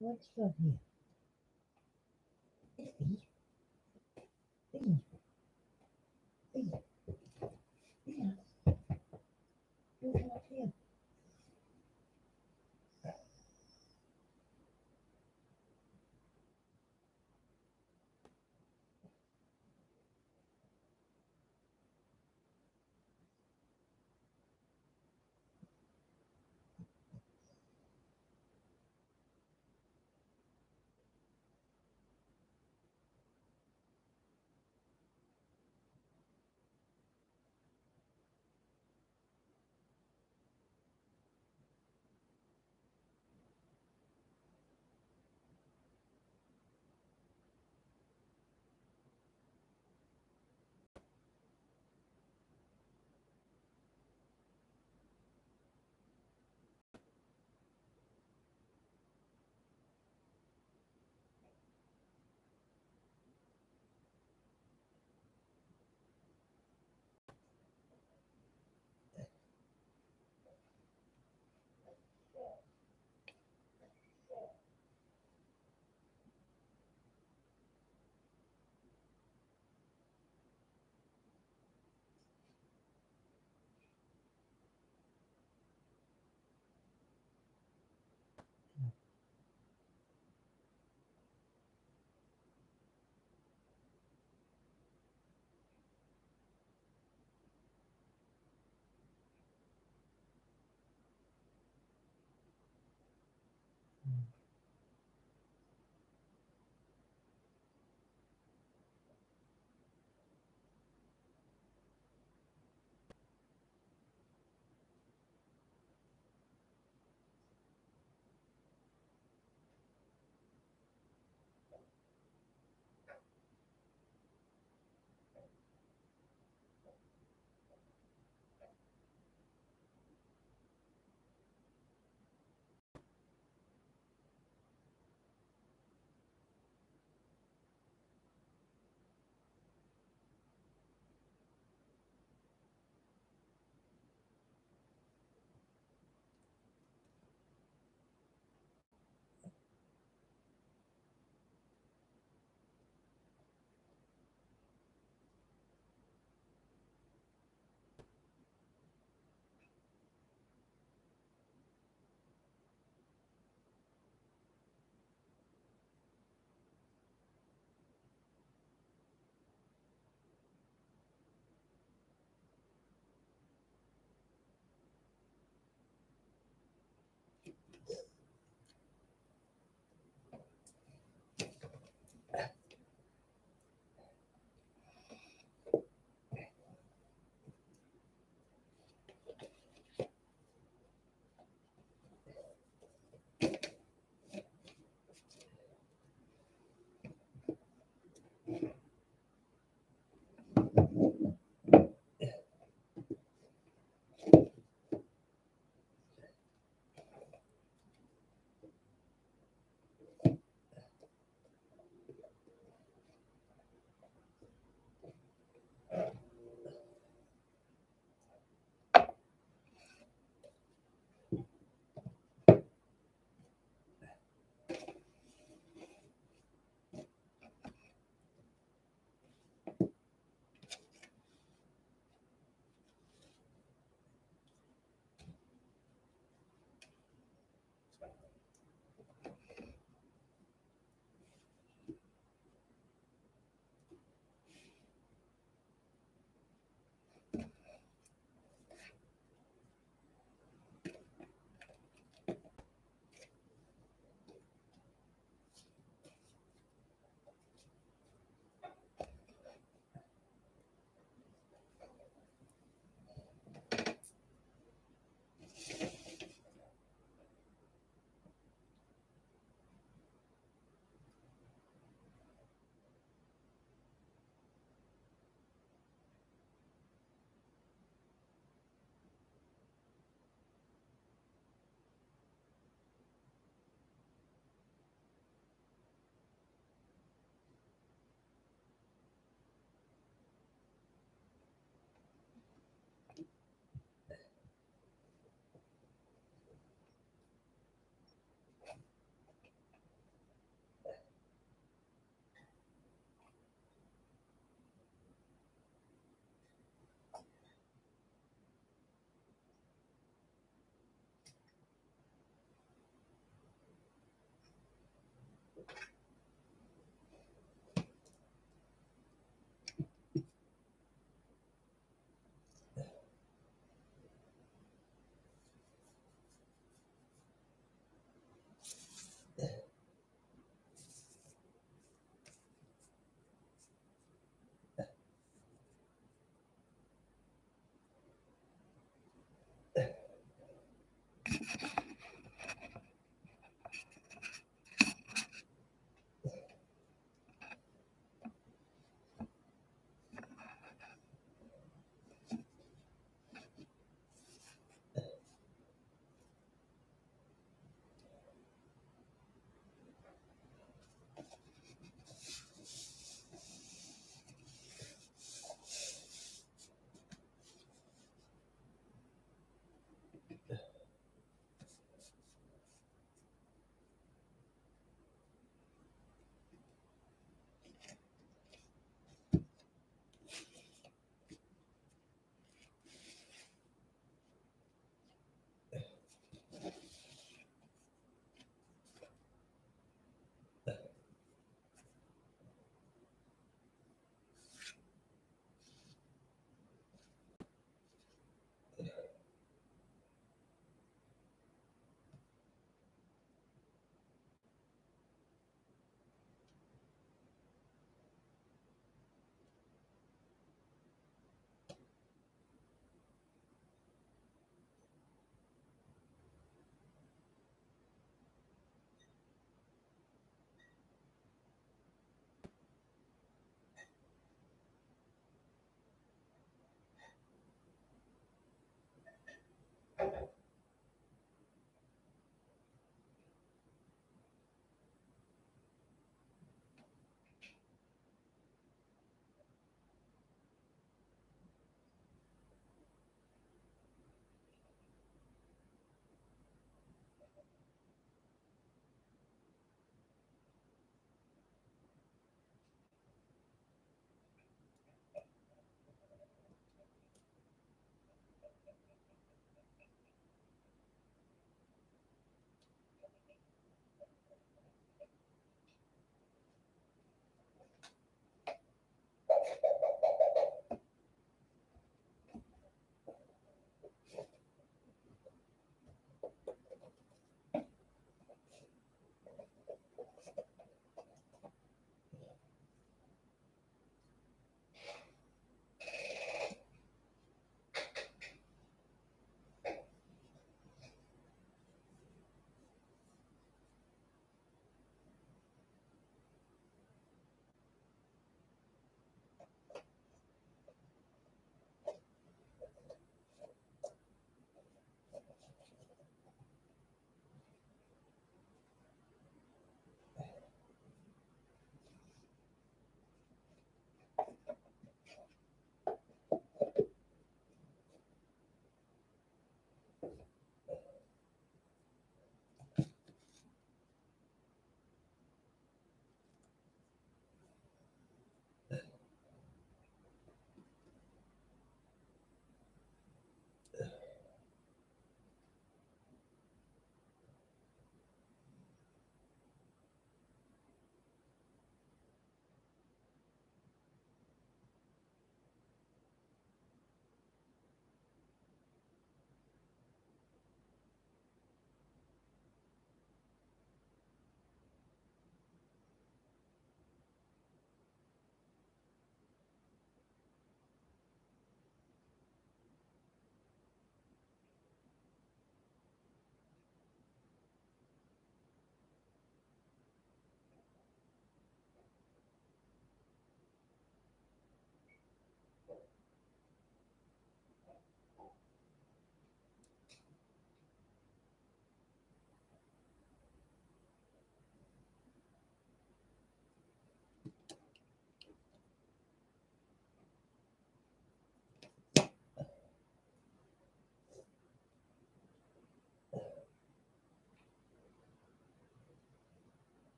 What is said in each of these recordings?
What's from here? It's me. Me. Me. Yeah. You're not here.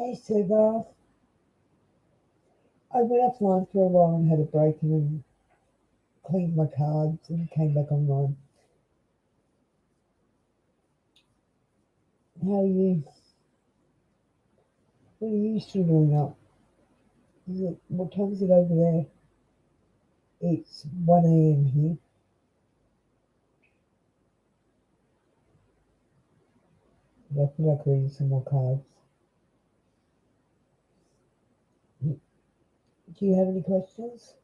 Hey, Sugar. I went offline for a while and had a break and then cleaned my cards and came back online. How are you? What are you still doing up? What time is it over there? It's 1 a.m. here. I feel like reading some more cards. Do you have any questions?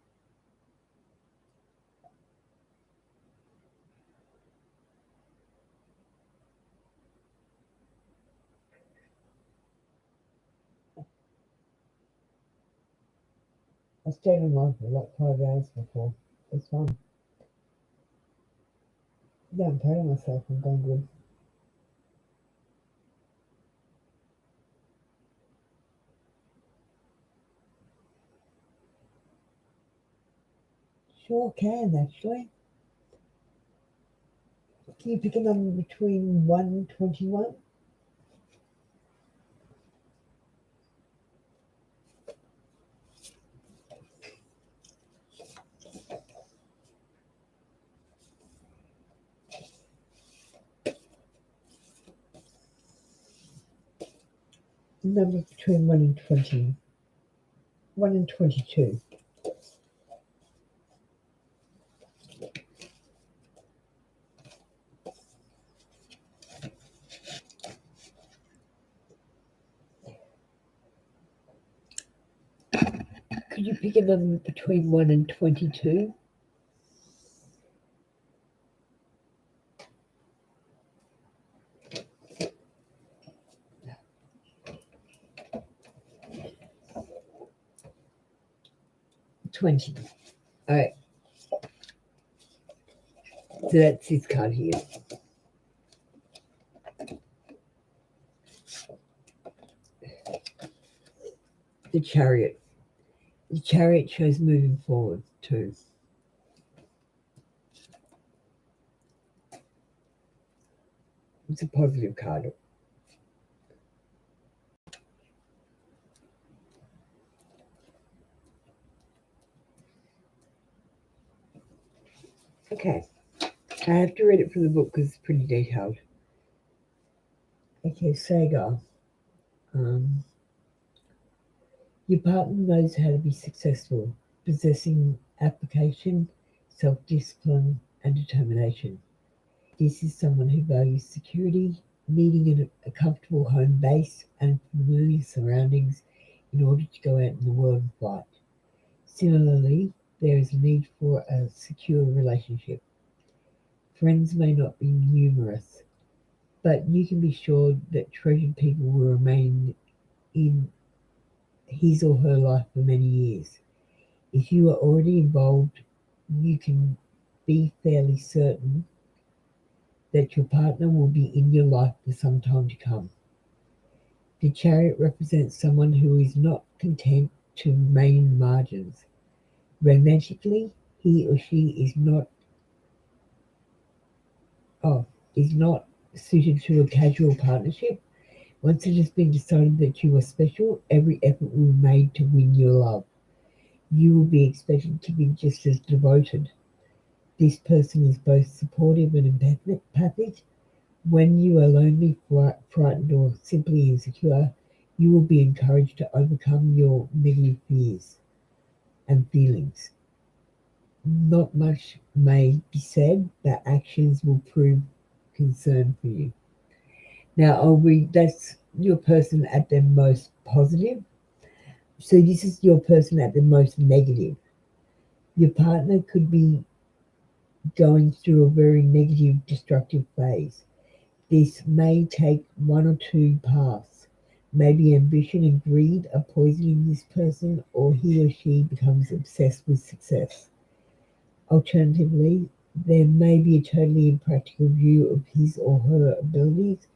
I stayed online for like 5 hours before. It's fun. Yeah, I'm proud of myself. I'm going good. Sure can, actually. Can you pick a number between 1 and 21? The number between 1 and 20. 1 and 22. Could you pick a number between 1 and 22? 20. Alright, so that's this card here. The Chariot. The Chariot shows moving forward too. It's a positive card. Okay, I have to read it from the book because it's pretty detailed. Okay, Sagar. Your partner knows how to be successful, possessing application, self-discipline, and determination. This is someone who values security, needing a comfortable home base and familiar surroundings in order to go out in the world and fight. Similarly, there is a need for a secure relationship. Friends may not be numerous, but you can be sure that treasured people will remain in his or her life for many years. If you are already involved, you can be fairly certain that your partner will be in your life for some time to come. The Chariot represents someone who is not content to remain in the margins. Romantically, he or she is not suited to a casual partnership. Once it has been decided that you are special, every effort will be made to win your love. You will be expected to be just as devoted. This person is both supportive and empathic. When you are lonely, frightened, or simply insecure, you will be encouraged to overcome your negative fears and feelings. Not much may be said, but actions will prove concern for you. Now, that's your person at their most positive. So this is your person at the most negative. Your partner could be going through a very negative, destructive phase. This may take one or two paths. Maybe ambition and greed are poisoning this person, or he or she becomes obsessed with success. Alternatively, there may be a totally impractical view of his or her abilities,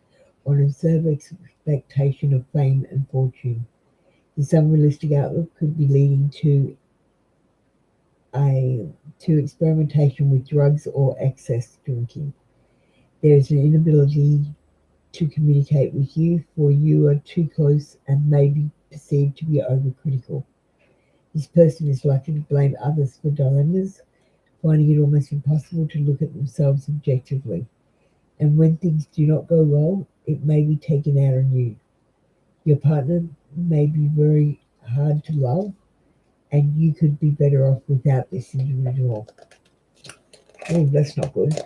or an absurd expectation of fame and fortune. This unrealistic outlook could be leading to experimentation with drugs or excess drinking. There is an inability to communicate with you, for you are too close and may be perceived to be overcritical. This person is likely to blame others for dilemmas, finding it almost impossible to look at themselves objectively. And when things do not go well, it may be taken out on you. Your partner may be very hard to love, and you could be better off without this individual. Oh, that's not good.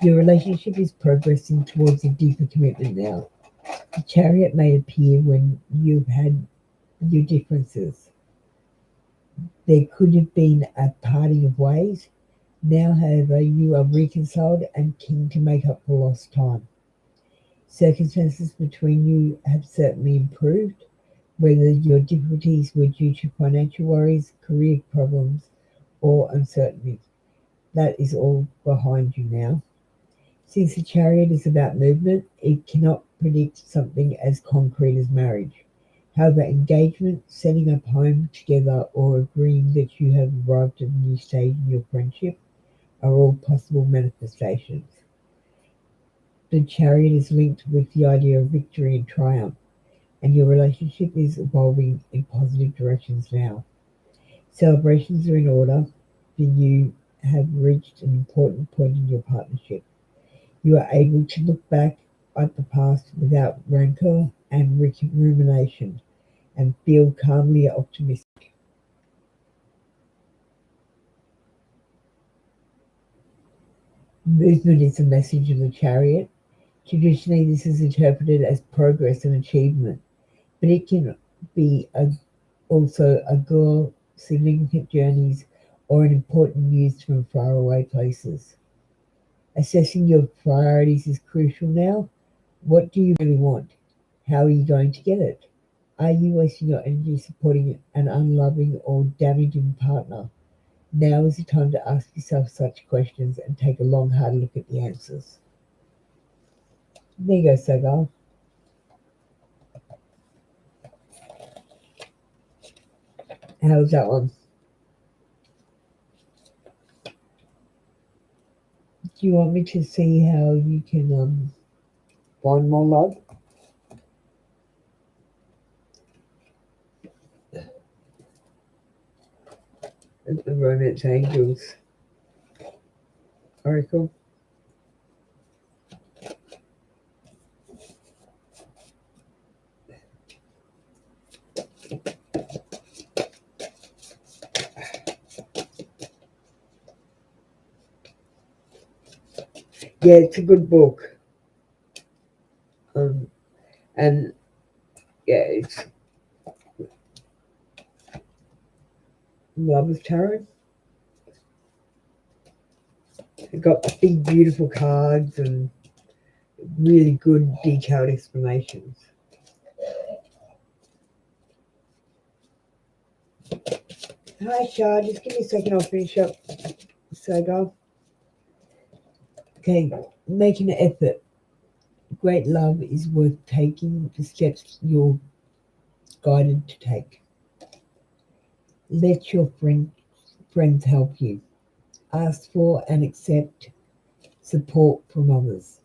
Your relationship is progressing towards a deeper commitment now. The chariot may appear when you've had your differences. There could have been a parting of ways. Now, however, you are reconciled and keen to make up for lost time. Circumstances between you have certainly improved, whether your difficulties were due to financial worries, career problems, or uncertainty. That is all behind you now. Since the chariot is about movement, it cannot predict something as concrete as marriage. However, engagement, setting up home together, or agreeing that you have arrived at a new stage in your friendship are all possible manifestations. The chariot is linked with the idea of victory and triumph, and your relationship is evolving in positive directions now. Celebrations are in order, for you have reached an important point in your partnership. You are able to look back at the past without rancor and rumination and feel calmly optimistic. Movement is the message of the chariot. Traditionally, this is interpreted as progress and achievement, but it can be also a goal, significant journeys, or an important news from faraway places. Assessing your priorities is crucial now. What do you really want? How are you going to get it? Are you wasting your energy supporting an unloving or damaging partner? Now is the time to ask yourself such questions and take a long, hard look at the answers. There you go, Sagar. How's that one? Do you want me to see how you can find more love? The Romance Angels oracle. Yeah, it's a good book. Um, and yeah, it's Love with Tarot. It got big, beautiful cards and really good, detailed explanations. Hi, Shah. Just give me a second. I'll finish up. Sagar. Okay, making an effort. Great love is worth taking the steps you're guided to take. Let your friends help you. Ask for and accept support from others.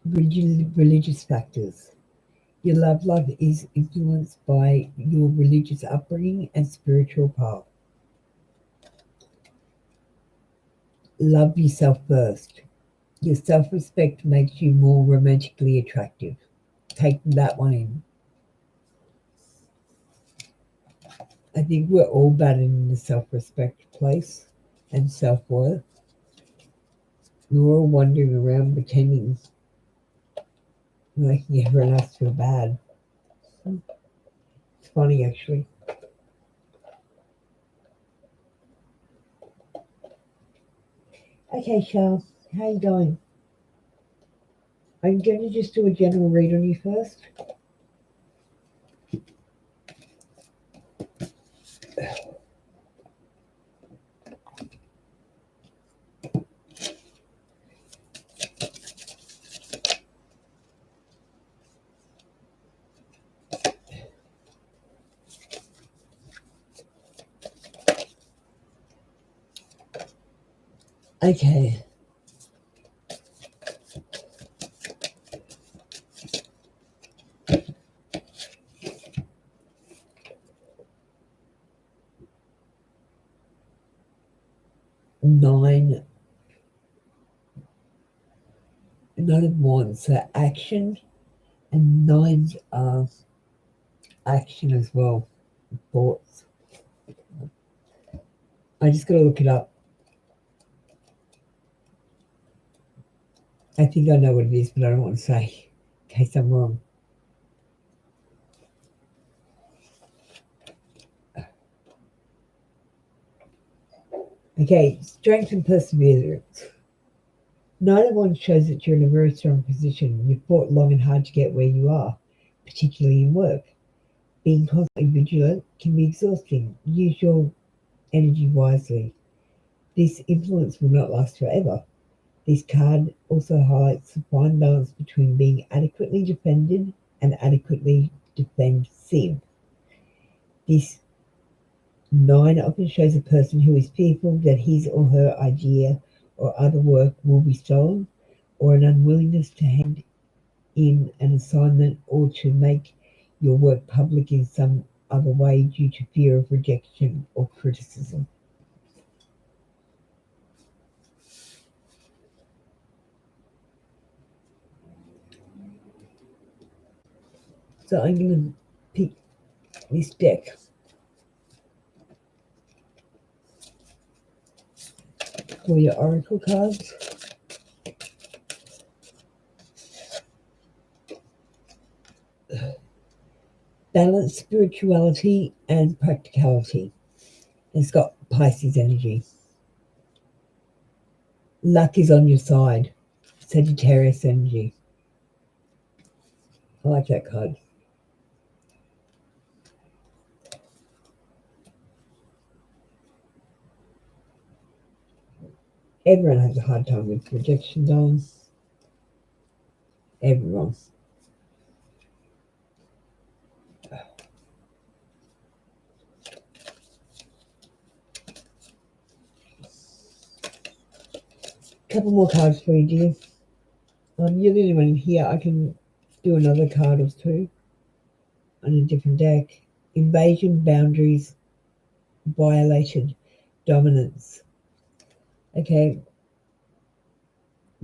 Religious factors. Your love life is influenced by your religious upbringing and spiritual path. Love yourself first. Your self-respect makes you more romantically attractive. Take that one in. I think we're all battling in the self-respect place and self-worth. We're all wandering around pretending making everyone else feel bad. It's funny, actually. Okay, Charles, how you going? I'm going to just do a general read on you first. Okay. Nine of wands are action, and nines are action as well. Thoughts. I just got to look it up. I think I know what it is, but I don't want to say in case I'm wrong. Okay, strength and perseverance. Neither one shows that you're in a very strong position. You've fought long and hard to get where you are, particularly in work. Being constantly vigilant can be exhausting. Use your energy wisely. This influence will not last forever. This card also highlights the fine balance between being adequately defended and adequately defensive. This 9 often shows a person who is fearful that his or her idea or other work will be stolen, or an unwillingness to hand in an assignment or to make your work public in some other way due to fear of rejection or criticism. So I'm going to pick this deck for your oracle cards. Balance, spirituality, and practicality. It's got Pisces energy. Luck is on your side. Sagittarius energy. I like that card. Everyone has a hard time with rejection zones. Everyone. Couple more cards for you, dear. You're the only one in here. I can do another card or two on a different deck. Invasion, boundaries, violated, dominance. Okay.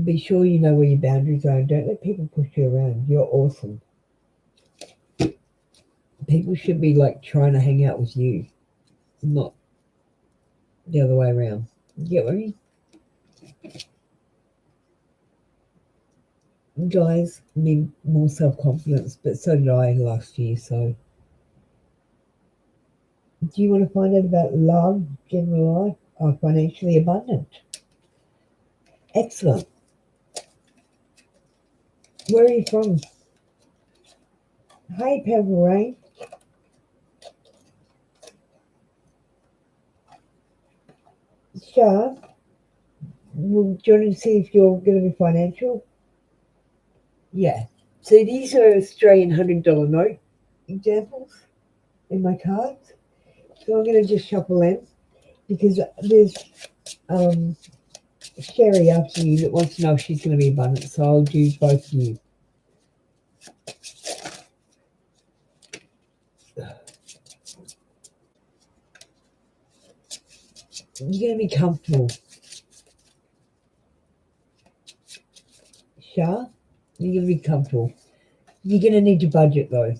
Be sure you know where your boundaries are and don't let people push you around. You're awesome. People should be like trying to hang out with you, not the other way around. You get what I mean? Guys need more self-confidence, but so did I last year. So do you want to find out about love, general life, or financially abundant? Excellent. Where are you from? Hi, Pebble Rain. Shah, do you want to see if you're going to be financial? Yeah. So these are Australian $100 note examples in my cards. So I'm going to just shuffle them because there's Sherry after you that wants to know if she's going to be abundant. So I'll do both of you. You're going to be comfortable. Shah, you're going to be comfortable. You're going to need to budget though.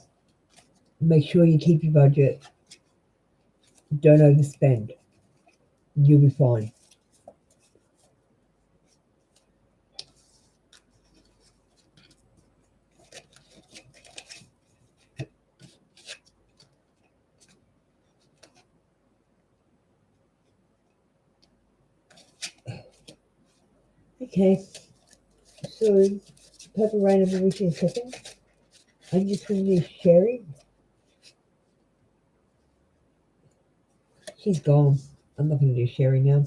Make sure you keep your budget. Don't overspend. You'll be fine. Okay. So, Purple Rain, I'll be with you in a second. I'm just going to do Sherry. She's gone. I'm not going to do Sherry now.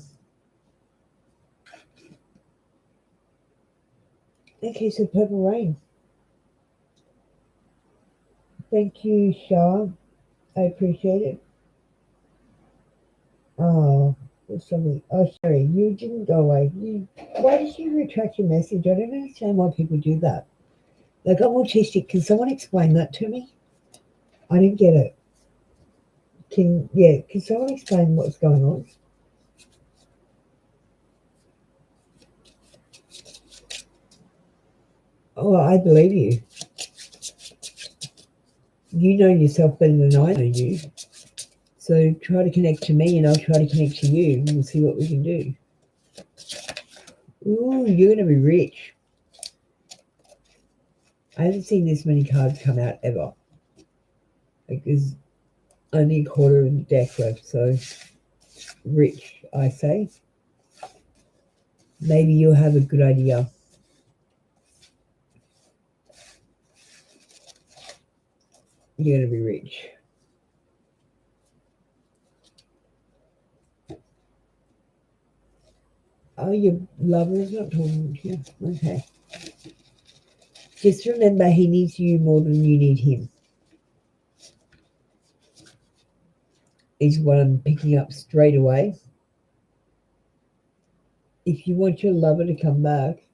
Okay, so Purple Rain. Thank you, Shah. I appreciate it. Oh, something. Oh, sorry, you didn't go away. Why did you retract your message? I don't understand why people do that. Like, I'm autistic. Can someone explain that to me? I didn't get it. Can someone explain what's going on? Oh, I believe you. You know yourself better than I know you. So try to connect to me and I'll try to connect to you and we'll see what we can do. Ooh, you're going to be rich. I haven't seen this many cards come out ever. Like there's only a quarter of the deck left, so rich, I say. Maybe you'll have a good idea. You're going to be rich. Oh, your lover is not talking to you. Okay. Just remember, he needs you more than you need him. Is what I'm picking up straight away. If you want your lover to come back,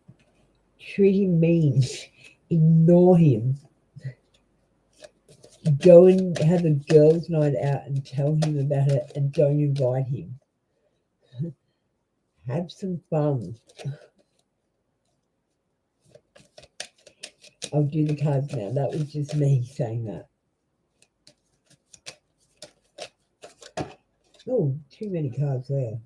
treat him mean. Ignore him. Go and have a girls' night out and tell him about it and don't invite him. Have some fun. I'll do the cards now. That was just me saying that. Oh, too many cards there.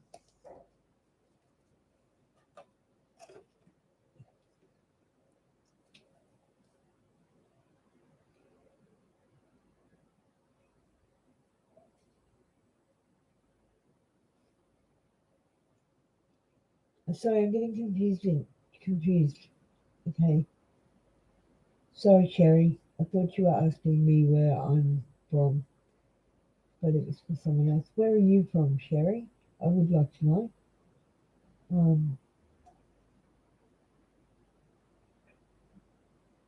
Sorry, I'm getting confused. Okay. Sorry, Sherry. I thought you were asking me where I'm from, but it was for someone else. Where are you from, Sherry? I would like to know.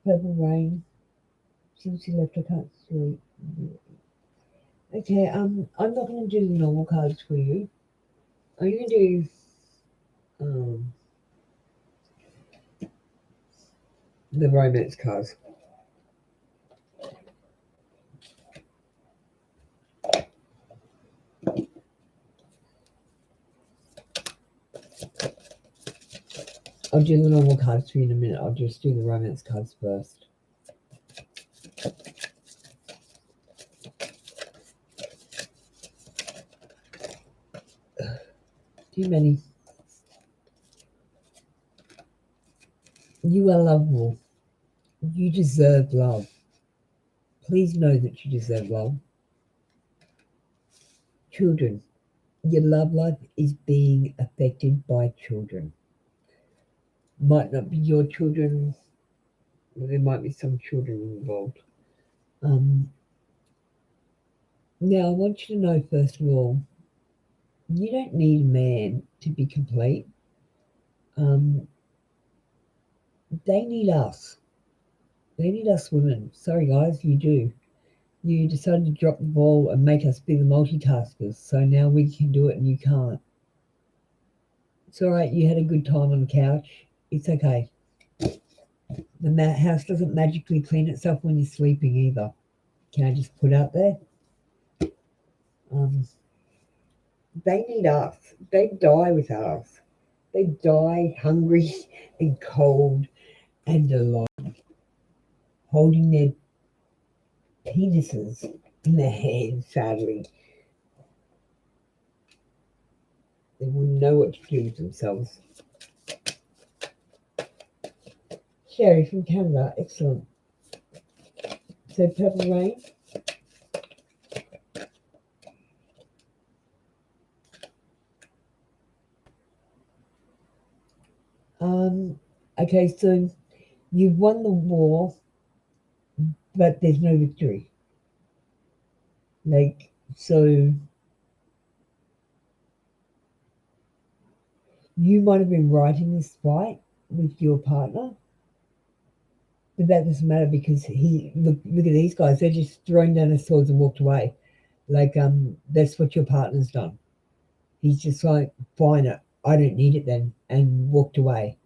Purple rain. Since you left, I can't sleep. Okay, I'm not going to do the normal cards for you. I'm going to do the romance cards. I'll do the normal cards for you in a minute. I'll just do the romance cards first. Too many. You are lovable. You deserve love. Please know that you deserve love. Children. Your love life is being affected by children. Might not be your children, but there might be some children involved. Now, I want you to know, first of all, you don't need a man to be complete. They need us. They need us women. Sorry, guys, you do. You decided to drop the ball and make us be the multitaskers, so now we can do it and you can't. It's all right, you had a good time on the couch. It's okay. The house doesn't magically clean itself when you're sleeping either. Can I just put out there? They need us. They die without us. They die hungry and cold and alone, holding their penises in their hands, sadly. They wouldn't know what to do with themselves. Sherry from Canada, excellent. So Purple Rain. Okay, so you've won the war, but there's no victory. Like, so you might have been right in this fight with your partner, but that doesn't matter because look at these guys, they're just throwing down their swords and walked away. Like, that's what your partner's done. He's just like, fine, I don't need it then, and walked away.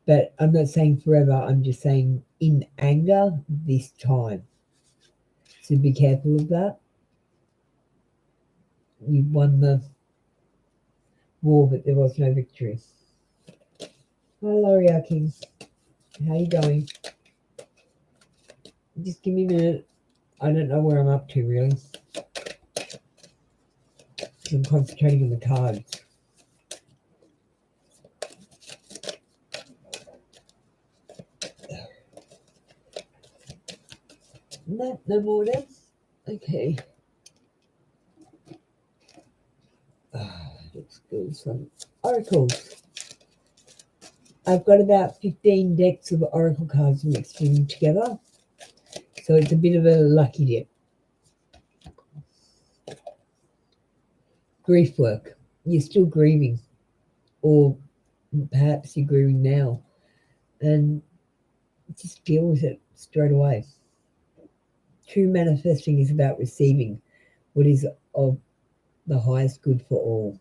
But I'm not saying forever, I'm just saying in anger this time. So be careful of that. You won the war, but there was no victory. Hi, Laurie King. How you going? Just give me a minute. I don't know where I'm up to really. I'm concentrating on the cards. No more now. Okay. Looks good. Some oracles. I've got about 15 decks of oracle cards mixed in together. So it's a bit of a lucky dip. Grief work. You're still grieving. Or perhaps you're grieving now. And just deal with it straight away. True manifesting is about receiving what is of the highest good for all.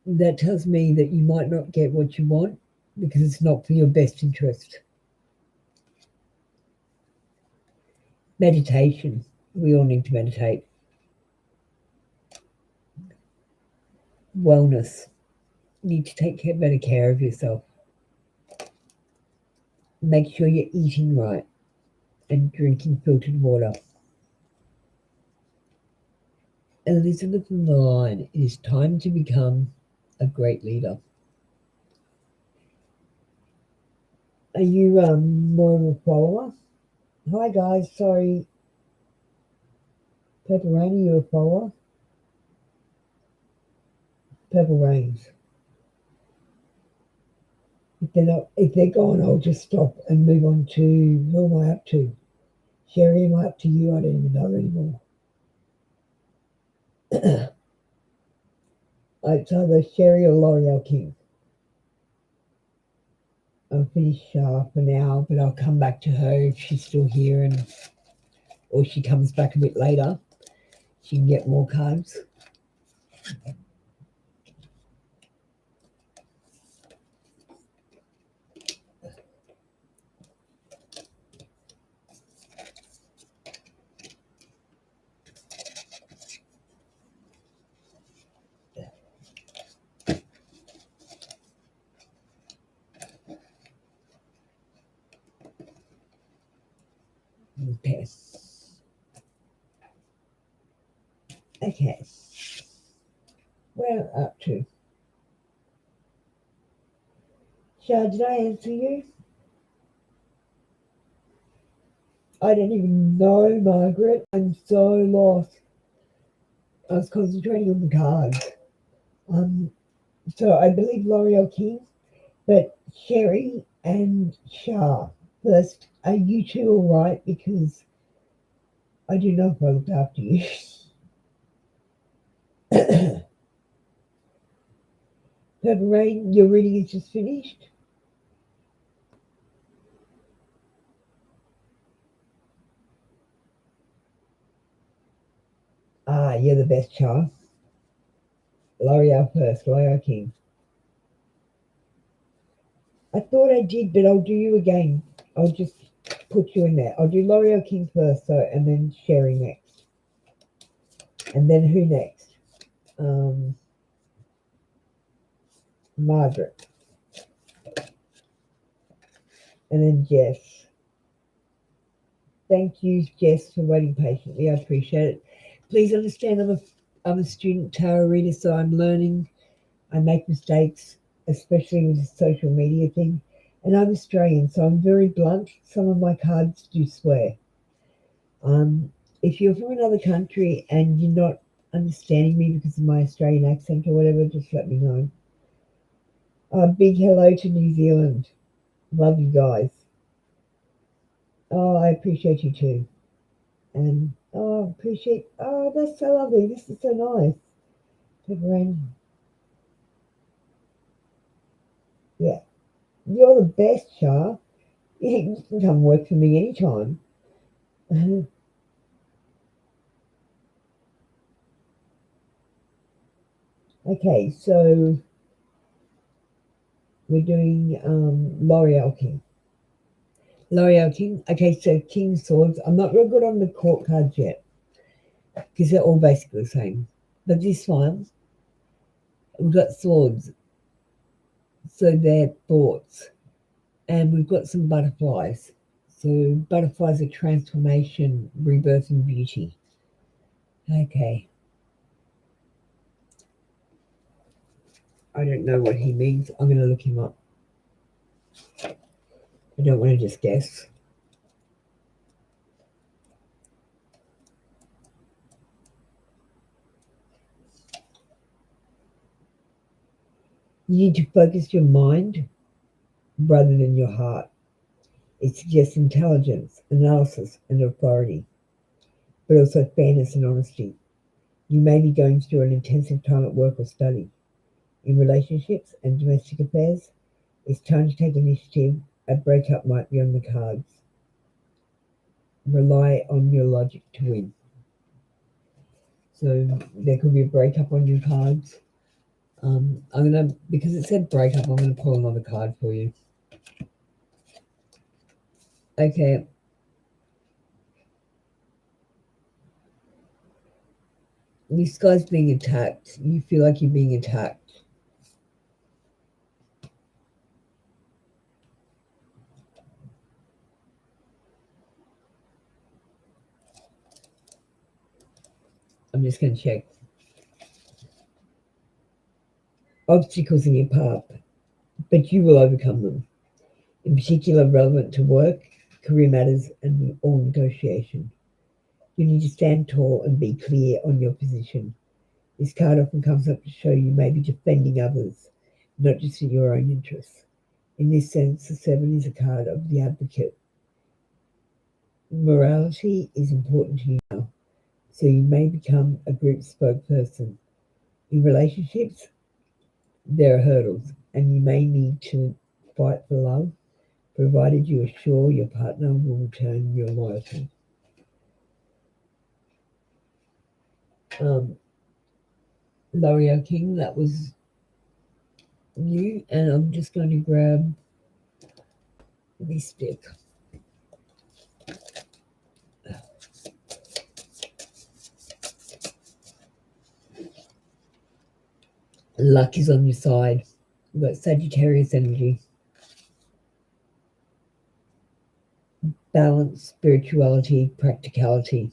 That tells me that you might not get what you want because it's not for your best interest. Meditation. We all need to meditate. Wellness. You need to take better care of yourself. Make sure you're eating right and drinking filtered water. Elizabeth on the line. It is time to become a great leader. Are you more of a follower? Hi guys, sorry. Purple Rain, are you a follower? Purple Rains. If they're gone, I'll just stop and move on to who am I up to? Sherry, am I up to you? I don't even know anymore. It's either Sherry or L'Oreal King. I'll finish for now, but I'll come back to her if she's still here, or she comes back a bit later. She can get more cards. Okay. Okay. Where up to? Shah, did I answer you? I don't even know, Margaret. I'm so lost. I was concentrating on the cards. So I believe L'Oreal King, but Sherry and Shah first. Are you two all right? Because I do know if I looked after you. Purple Rain, your reading is just finished. You're the best, Shah. L'Oreal first, L'Oreal King. I thought I did, but I'll do you again. I'll just put you in there. I'll do L'Oreal King first, and then Sherry next. And then who next? Margaret. And then Jess. Thank you, Jess, for waiting patiently. I appreciate it. Please understand I'm a student tarot reader, so I'm learning. I make mistakes, especially with the social media thing. And I'm Australian, so I'm very blunt. Some of my cards do swear. If you're from another country and you're not understanding me because of my Australian accent or whatever, just let me know. Big hello to New Zealand. Love you guys. Oh, I appreciate you too. And that's so lovely. This is so nice. Rain. Yeah. You're the best, Shah. You can come work for me anytime. Okay, so we're doing L'Oreal King. L'Oreal King. Okay, so King Swords. I'm not real good on the court cards yet because they're all basically the same. But this one, we've got swords. So they're thoughts. And we've got some butterflies. So butterflies are transformation, rebirth, and beauty. Okay. I don't know what he means. I'm going to look him up. I don't want to just guess. You need to focus your mind rather than your heart. It suggests intelligence, analysis, and authority, but also fairness and honesty. You may be going through an intensive time at work or study. In relationships and domestic affairs, it's time to take initiative. A breakup might be on the cards. Rely on your logic to win. So there could be a breakup on your cards. Because it said breakup, I'm gonna pull another card for you. Okay. This guy's being attacked. You feel like you're being attacked. I'm just gonna check. Obstacles in your path, but you will overcome them. In particular, relevant to work, career matters, and all negotiation. You need to stand tall and be clear on your position. This card often comes up to show you may be defending others, not just in your own interests. In this sense, the Seven is a card of the advocate. Morality is important to you now, so you may become a group spokesperson. In relationships, there are hurdles, and you may need to fight for love, provided you are sure your partner will return your loyalty. L'Oreal King, that was you, and I'm just going to grab this deck. Luck is on your side. You've got Sagittarius energy, balance, spirituality, practicality,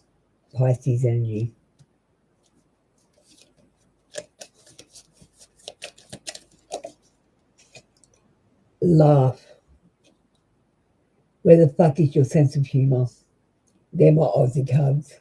Pisces energy. Laugh. Where the fuck is your sense of humour? They're my Aussie cards.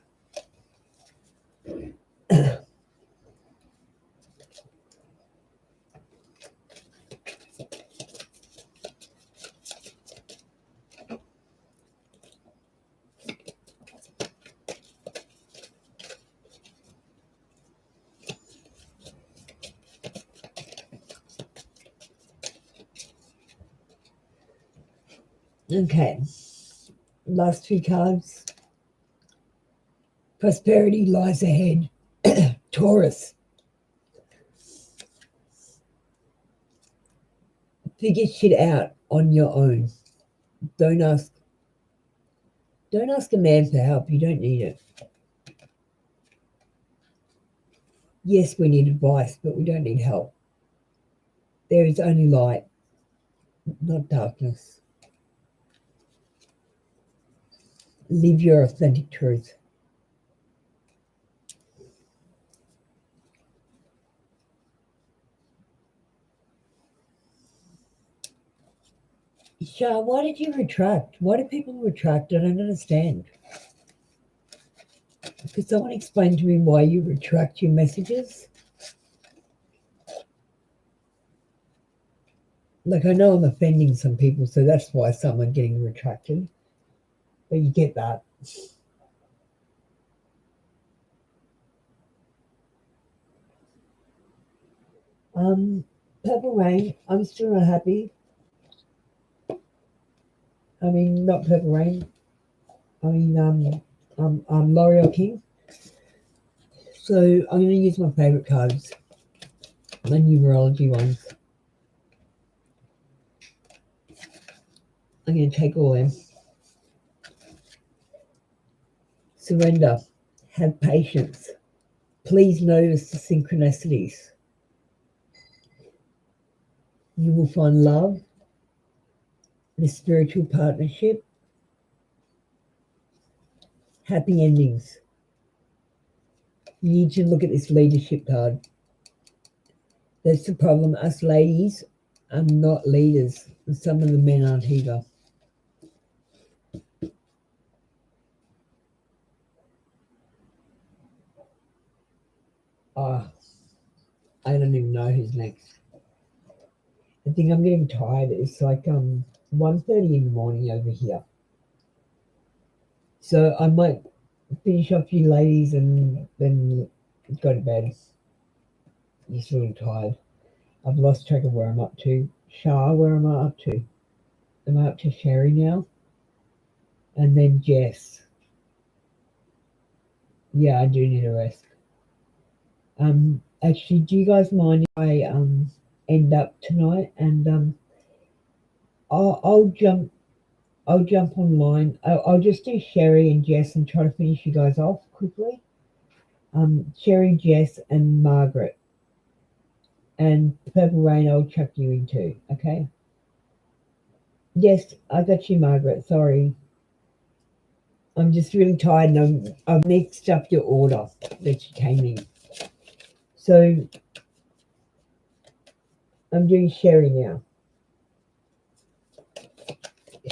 Okay. Last two cards. Prosperity lies ahead. Taurus. Figure shit out on your own. Don't ask a man for help. You don't need it. Yes, we need advice, but we don't need help. There is only light, not darkness. Live your authentic truth. Shah, why did you retract? Why do people retract? I don't understand. Could someone explain to me why you retract your messages? Like, I know I'm offending some people, so that's why some are getting retracted. But you get that. Purple Rain, I'm still not happy. I mean, not Purple Rain. I mean, L'Oreal King. So I'm going to use my favourite cards, my numerology ones. I'm going to take all them. Surrender. Have patience. Please notice the synchronicities. You will find love, the spiritual partnership, Happy endings. You need to look at this leadership card. That's the problem. Us ladies are not leaders. Some of the men aren't either. Ah, I don't even know who's next. I think I'm getting tired. It's like 1:30 in the morning over here. So I might finish off you ladies and then go to bed. Just really tired. I've lost track of where I'm up to. Shah, where am I up to? Am I up to Sherry now? And then Jess. Yeah, I do need a rest. Actually, do you guys mind if I end up tonight and I'll jump online. I'll just do Sherry and Jess and try to finish you guys off quickly. Sherry, Jess, and Margaret, and Purple Rain. I'll chuck you into. Okay. Yes, I got you, Margaret. Sorry, I'm just really tired and I've mixed up your order that you came in. So I'm doing Sherry now.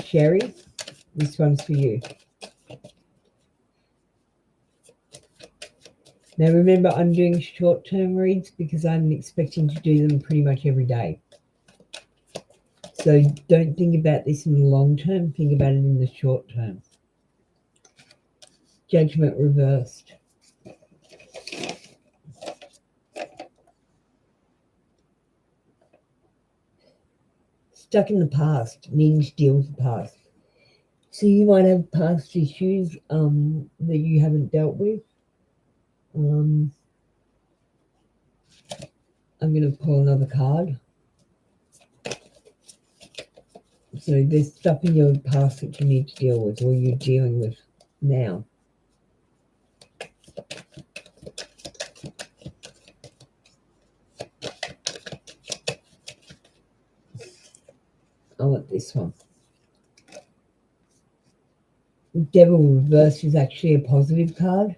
Sherry, this one's for you. Now remember, I'm doing short-term reads because I'm expecting to do them pretty much every day. So don't think about this in the long term, think about it in the short term. Judgment reversed. Stuck in the past means deal with the past. So you might have past issues that you haven't dealt with. I'm going to pull another card. So there's stuff in your past that you need to deal with or you're dealing with now. I want this one. Devil reverse is actually a positive card.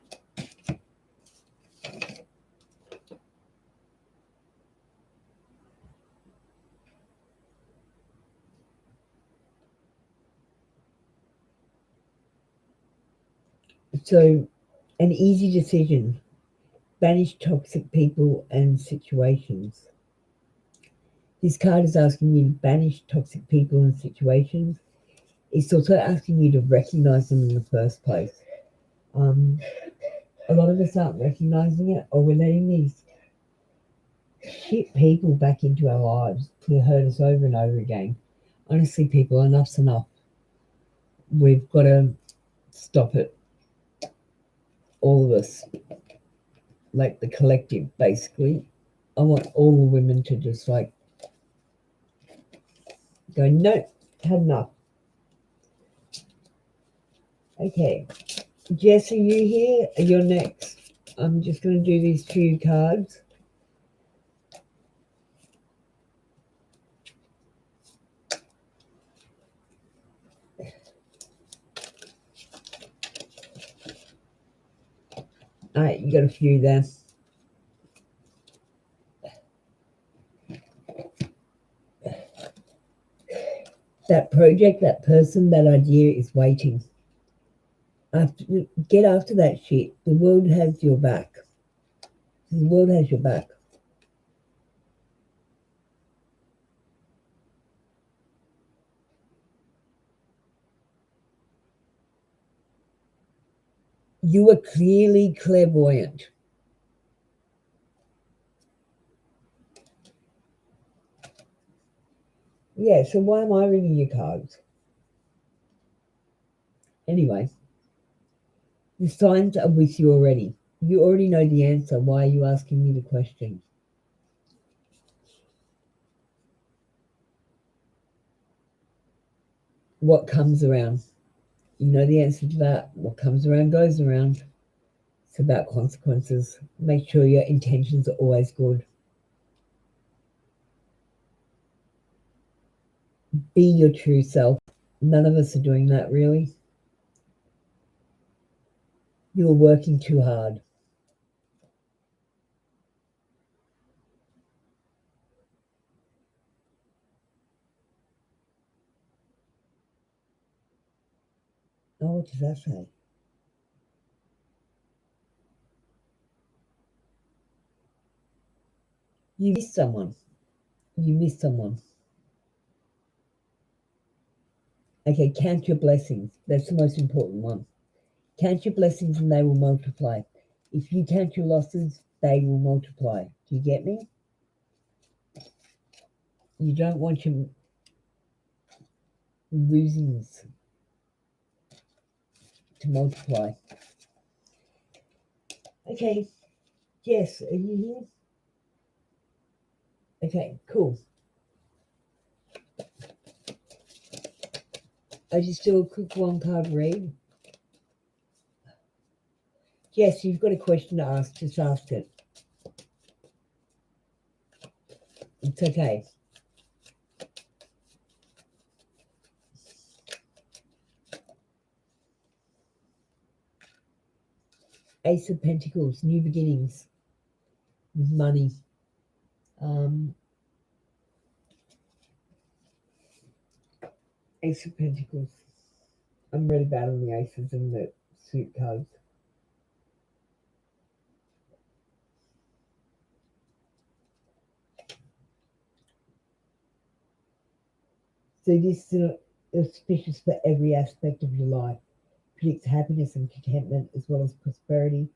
So an easy decision. Banish toxic people and situations. This card is asking you to banish toxic people and situations. It's also asking you to recognize them in the first place. A lot of us aren't recognizing it, or we're letting these shit people back into our lives to hurt us over and over again. Honestly, people, enough's enough. We've got to stop it. All of us, like the collective, basically. I want all the women to just like go, no, had enough. Okay, Jess, are you here? You're next. I'm just going to do these 2 cards. All right, you got a few there. That project, that person, that idea is waiting. Get after that shit. The world has your back. The world has your back. You are clearly clairvoyant. Yeah, so why am I reading your cards? Anyway, the signs are with you already. You already know the answer. Why are you asking me the question? What comes around? You know the answer to that. What comes around goes around. It's about consequences. Make sure your intentions are always good. Be your true self. None of us are doing that, really. You're working too hard. Oh, what does that say? You miss someone. You miss someone. Okay, count your blessings. That's the most important one. Count your blessings and they will multiply. If you count your losses, they will multiply. Do you get me? You don't want your losings to multiply. Okay, Jess, are you here? Okay, cool. I just do a quick one card read. Jess, you've got a question to ask, just ask it. It's okay. Ace of Pentacles, new beginnings with money. Ace of Pentacles. I'm really bad on the aces and the suit cards. So this is auspicious for every aspect of your life. Predicts happiness and contentment as well as prosperity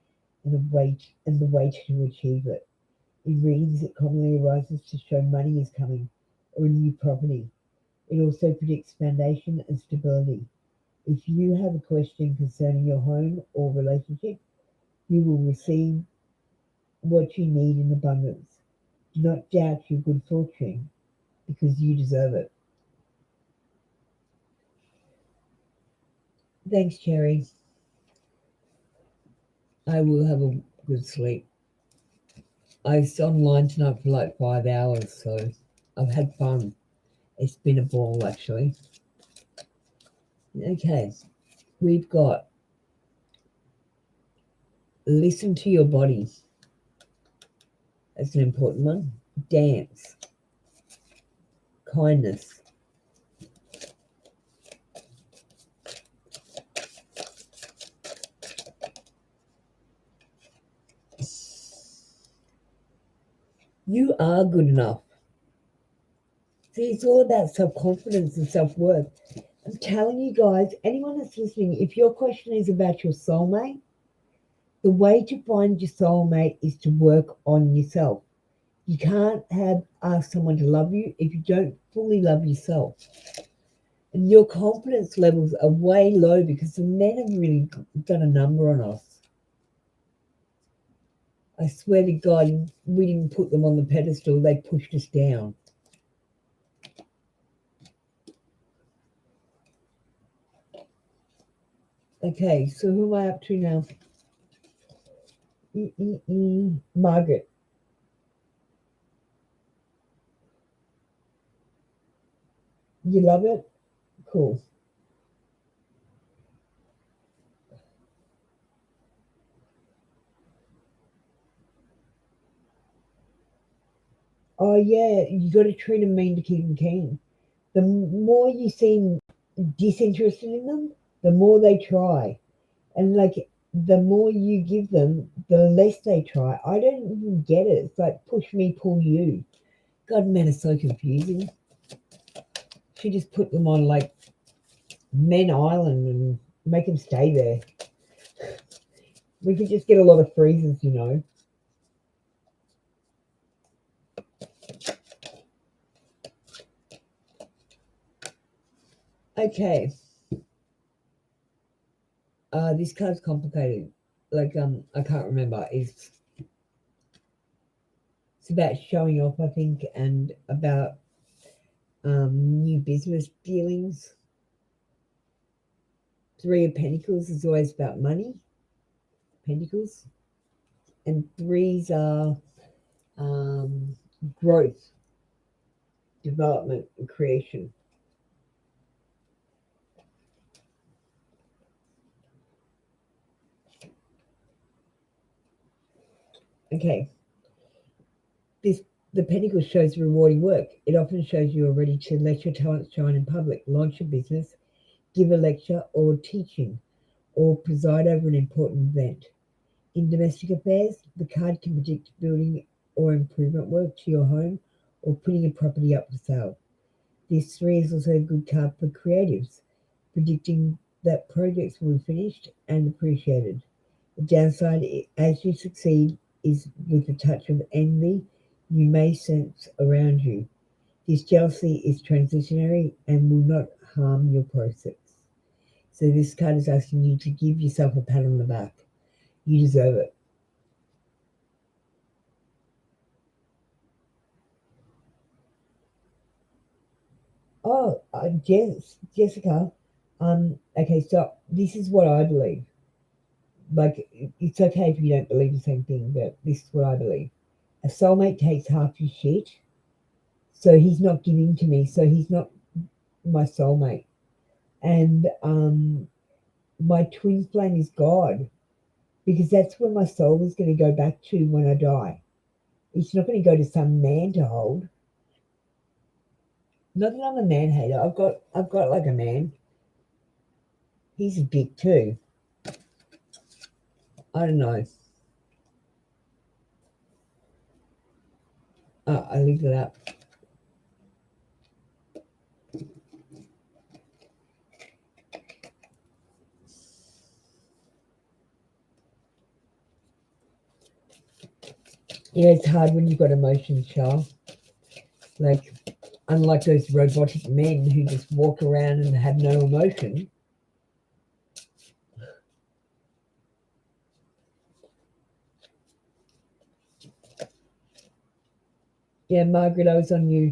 and the way to achieve it. In readings, it commonly arises to show money is coming or a new property. It also predicts foundation and stability. If you have a question concerning your home or relationship, you will receive what you need in abundance. Do not doubt your good fortune because you deserve it. Thanks, Cherry. I will have a good sleep. I was online tonight for like 5 hours, so I've had fun. It's been a ball, actually. Okay, we've got listen to your body. That's an important one. Dance. Kindness. You are good enough. See, it's all about self-confidence and self-worth. I'm telling you guys, anyone that's listening, if your question is about your soulmate, the way to find your soulmate is to work on yourself. You can't ask someone to love you if you don't fully love yourself. And your confidence levels are way low because the men have really done a number on us. I swear to God, we didn't put them on the pedestal, they pushed us down. Okay, so who am I up to now? Margaret. You love it? Cool. Oh, yeah, you got to treat them mean to keep them keen. The more you seem disinterested in them, the more they try. And like, the more you give them, the less they try. I don't even get it. It's like push me, pull you. God, men are so confusing. She just put them on like Men Island and make them stay there. We could just get a lot of freezes, you know. Okay. This card's complicated. Like, I can't remember. It's about showing off, I think, and about new business dealings. Three of Pentacles is always about money. Pentacles. And threes are growth, development, and creation. Okay, this the pentacle shows rewarding work. It often shows you are ready to let your talents shine in public, launch a business, give a lecture or teaching, or preside over an important event. In domestic affairs, the card can predict building or improvement work to your home or putting a property up for sale. This three is also a good card for creatives, predicting that projects will be finished and appreciated. The downside, as you succeed, is with a touch of envy you may sense around you. This jealousy is transitionary and will not harm your process. So this card is asking you to give yourself a pat on the back. You deserve it. Oh, Jessica. Okay, so this is what I believe. Like, it's okay if you don't believe the same thing, but this is what I believe. A soulmate takes half your shit, so he's not giving to me, so he's not my soulmate. And my twin flame is God, because that's where my soul is going to go back to when I die. It's not going to go to some man to hold. Not that I'm a man hater. I've got like a man. He's a dick too. I don't know. I looked it up. Yeah, it's hard when you've got emotions, Charles. Like, unlike those robotic men who just walk around and have no emotion. Yeah, Margaret, I was on you.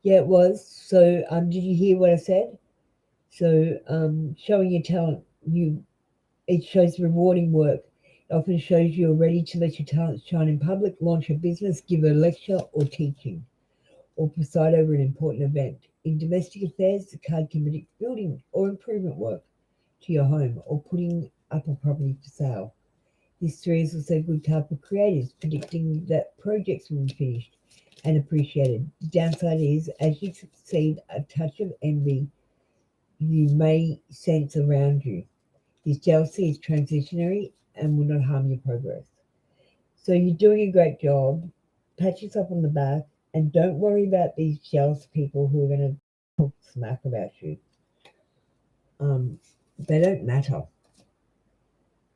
Yeah, it was. So, did you hear what I said? So, showing your talent, it shows rewarding work. It often shows you're ready to let your talents shine in public, launch a business, give a lecture or teaching, or preside over an important event. In domestic affairs, the card can predict building or improvement work to your home or putting up a property for sale. This three is also a good card for creatives, predicting that projects will be finished and appreciated. The downside is, as you succeed, a touch of envy you may sense around you. This jealousy is transitionary and will not harm your progress. So you're doing a great job. Pat yourself on the back and don't worry about these jealous people who are going to talk smack about you. They don't matter.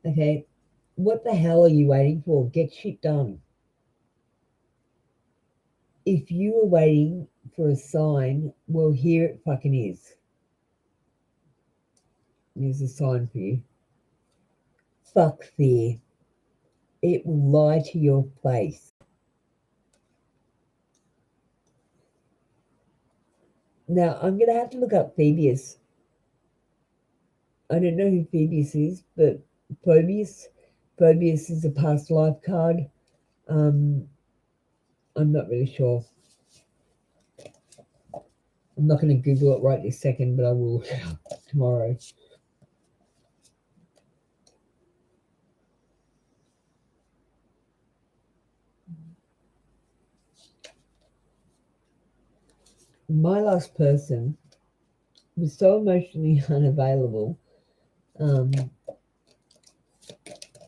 Okay, what the hell are you waiting for? Get shit done. If you are waiting for a sign, well, here it fucking is. There's a sign for you. Fuck fear. It will lie to your face. Now, I'm going to have to look up Phoebus. I don't know who Phoebus is, but Phoebus. Phoebus is a past life card. Um, I'm not really sure. I'm not going to Google it right this second, but I will tomorrow. My last person was so emotionally unavailable. Um,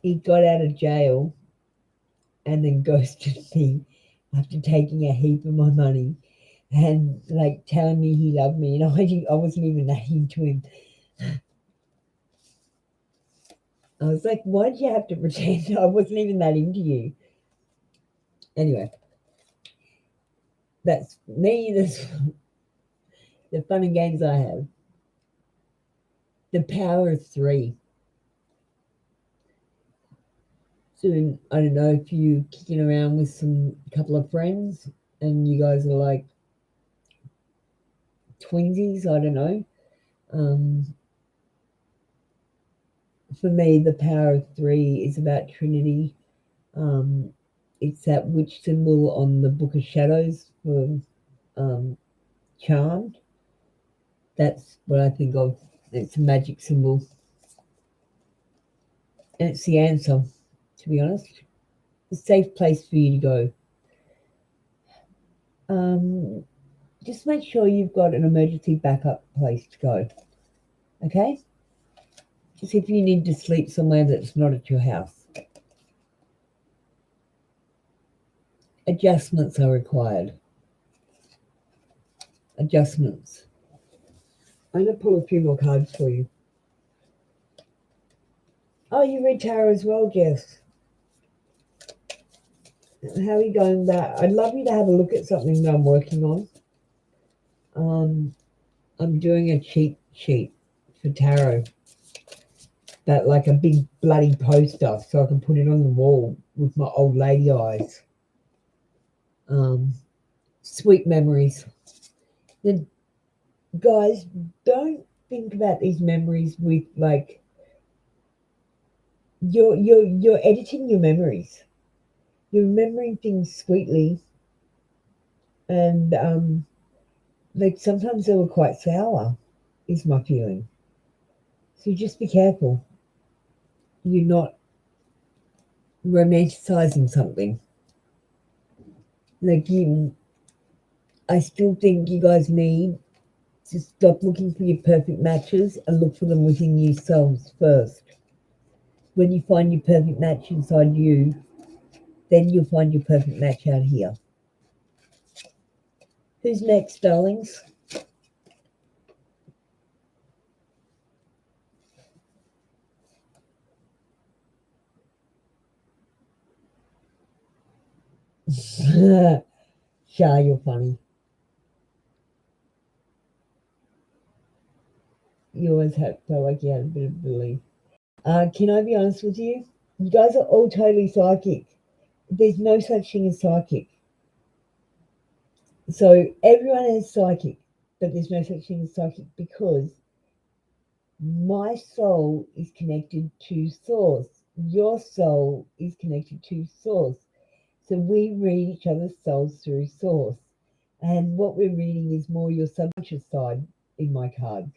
he got out of jail and then ghosted me after taking a heap of my money and like telling me he loved me, and I wasn't even that into him. I was like, why did you have to pretend I wasn't even that into you? Anyway, that's me. That's the fun and games I have. The power of three. So I don't know if you kicking around with some couple of friends and you guys are like twinsies. I don't know. Um, for me, the power of three is about Trinity. Um, it's that witch symbol on the Book of Shadows for um, Charmed. That's what I think of. It's a magic symbol, and it's the answer to be honest. A safe place for you to go. Just make sure you've got an emergency backup place to go. Okay? Just if you need to sleep somewhere that's not at your house. Adjustments are required. Adjustments. I'm going to pull a few more cards for you. Oh, you read tarot as well, Jess. How are you going with that? I'd love you to have a look at something that I'm working on. I'm doing a cheat sheet for tarot. That like a big bloody poster so I can put it on the wall with my old lady eyes. Sweet memories. Then, guys, don't think about these memories with like you're editing your memories. You're remembering things sweetly, and like sometimes they were quite sour, is my feeling. So just be careful. You're not romanticizing something. Like I still think you guys need to stop looking for your perfect matches and look for them within yourselves first. When you find your perfect match inside you, then you'll find your perfect match out here. Who's next, darlings? Shah, you're funny. You always felt like you had a bit of belief. Can I be honest with you? You guys are all totally psychic. There's no such thing as psychic. So everyone is psychic, but there's no such thing as psychic because my soul is connected to source. Your soul is connected to source. So we read each other's souls through source. And what we're reading is more your subconscious side in my cards.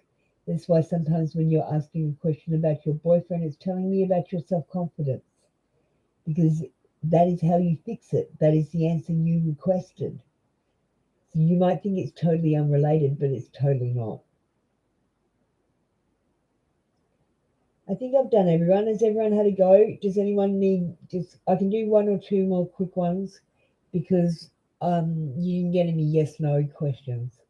That's why sometimes when you're asking a question about your boyfriend, it's telling me about your self-confidence. Because that is how you fix it. That is the answer you requested. So you might think it's totally unrelated, but it's totally not. I think I've done everyone. Has everyone had a go? Does anyone need I can do one or two more quick ones because you didn't get any yes/no questions.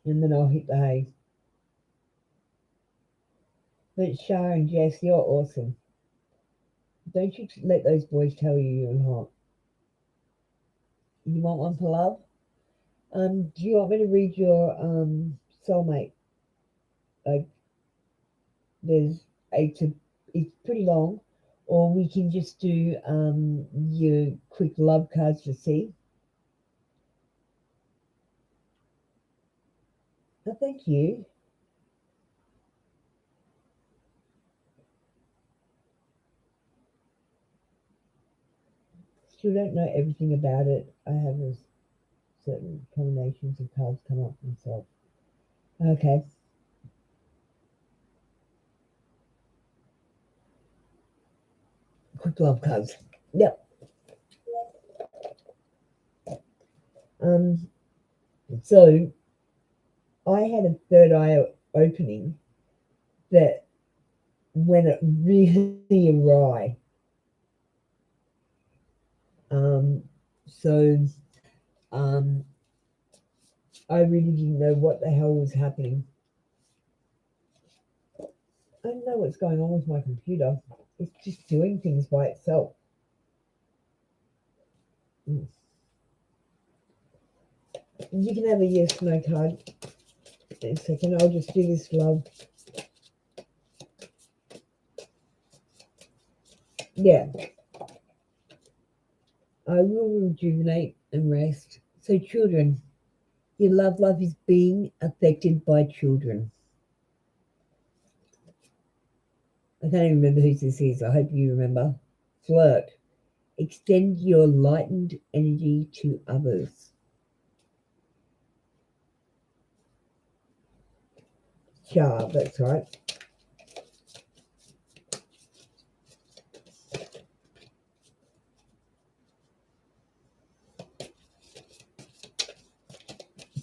And then I'll hit the hay. But Shah and Jess, you're awesome. Don't you let those boys tell you you're hot. You want one for love? Do you want me to read your soulmate? Like it's pretty long, or we can just do your quick love cards to see. Oh, thank you. Still don't know everything about it. I have certain combinations of cards come up myself. Okay. Quick love cards. Yep. So I had a third eye opening that went really awry. So I really didn't know what the hell was happening. I don't know what's going on with my computer. It's just doing things by itself. You can have a yes no card. In a second, I'll just do this love. Yeah. I will rejuvenate and rest. So children, your love life is being affected by children. I can't even remember who this is. I hope you remember. Flirt. Extend your lightened energy to others. Shah, that's right.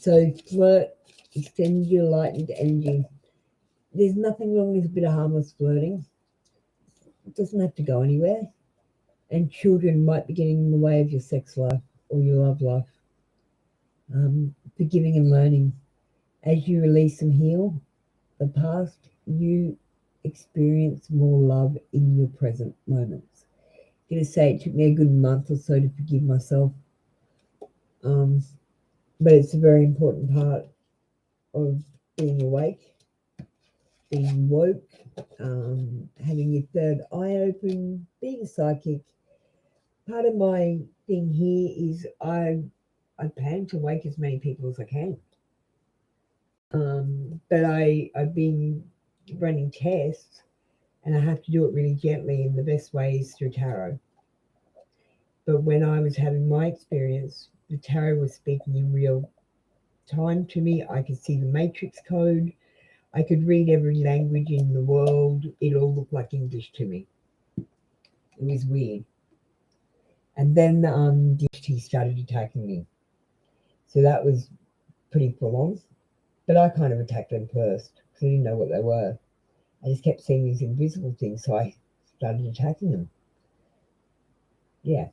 So flirt, extend your lightened energy. There's nothing wrong with a bit of harmless flirting. It doesn't have to go anywhere. And children might be getting in the way of your sex life or your love life. Forgiving and learning. As you release and heal the past, you experience more love in your present moments. I'm going to say it took me a good month or so to forgive myself. But it's a very important part of being awake, being woke, having your third eye open, being psychic. Part of my thing here is I plan to wake as many people as I can. But I've been running tests and I have to do it really gently, and the best way is through tarot. But when I was having my experience, the tarot was speaking in real time to me. I could see the matrix code. I could read every language in the world. It all looked like English to me. It was weird. And then DHT started attacking me. So that was pretty full on. But I kind of attacked them first because I didn't know what they were. I just kept seeing these invisible things, so I started attacking them. Yeah.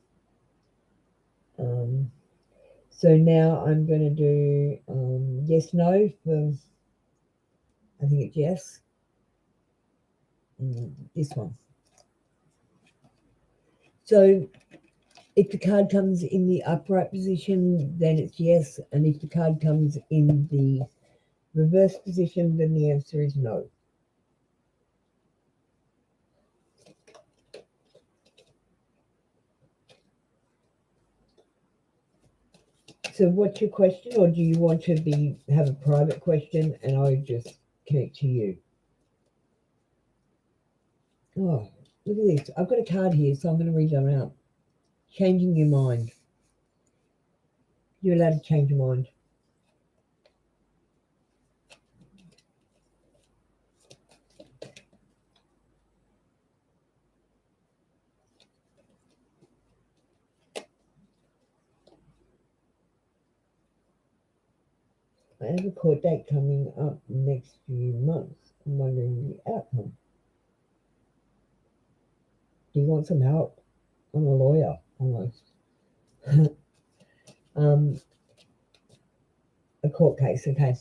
So now I'm going to do yes, no for, I think it's yes. This one. So if the card comes in the upright position, then it's yes. And if the card comes in the reverse position, then the answer is no. So what's your question, or do you want to have a private question and I just connect to you? Oh, look at this. I've got a card here, so I'm going to read that out. Changing your mind. You're allowed to change your mind. I have a court date coming up next few months. I'm wondering the outcome. Do you want some help? I'm a lawyer, almost. A court case, okay.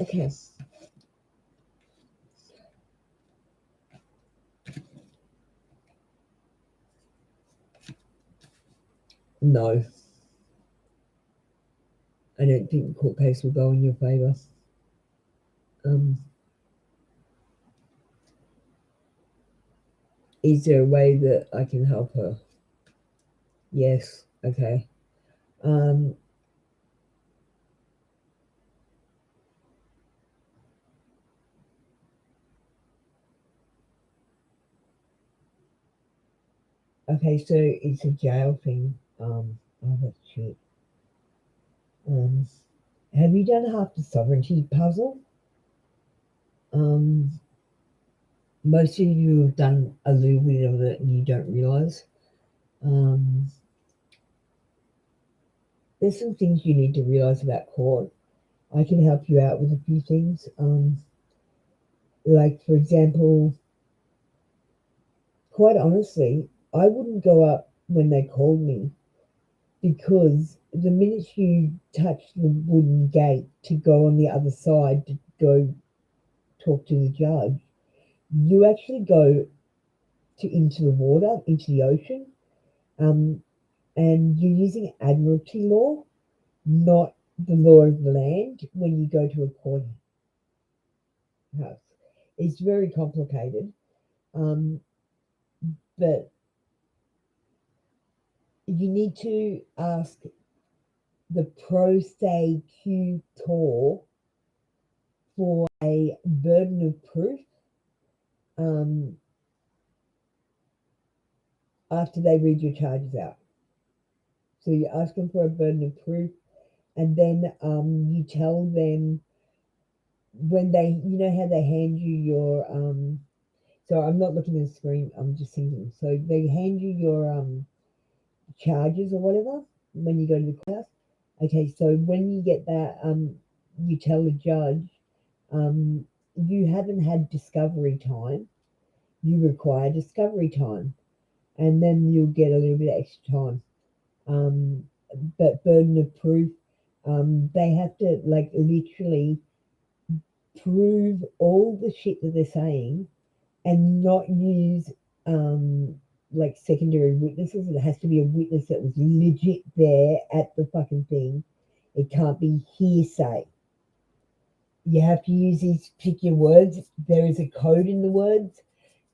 Okay. No. I don't think the court case will go in your favour. Is there a way that I can help her? Yes. Okay. Okay, so it's a jail thing. Oh, that's shit. Have you done half the sovereignty puzzle? Most of you have done a little bit of it and you don't realise. There's some things you need to realise about court. I can help you out with a few things. Like, for example, quite honestly, I wouldn't go up when they called me, because the minute you touch the wooden gate to go on the other side to go talk to the judge, you actually go into the water, into the ocean, and you're using admiralty law, not the law of the land when you go to a courthouse. It's very complicated, but you need to ask the prosecutor for a burden of proof after they read your charges out. So you ask them for a burden of proof, and then you tell them when they, you know how they hand you your so I'm not looking at the screen, I'm just thinking. So they hand you your charges or whatever when you go to the courthouse. Okay, so when you get that, you tell the judge, um, you haven't had discovery time. You require discovery time, and then you'll get a little bit of extra time. Um, but burden of proof, they have to like literally prove all the shit that they're saying and not use like secondary witnesses. It has to be a witness that was legit there at the fucking thing. It can't be hearsay. You have to use these particular words. There is a code in the words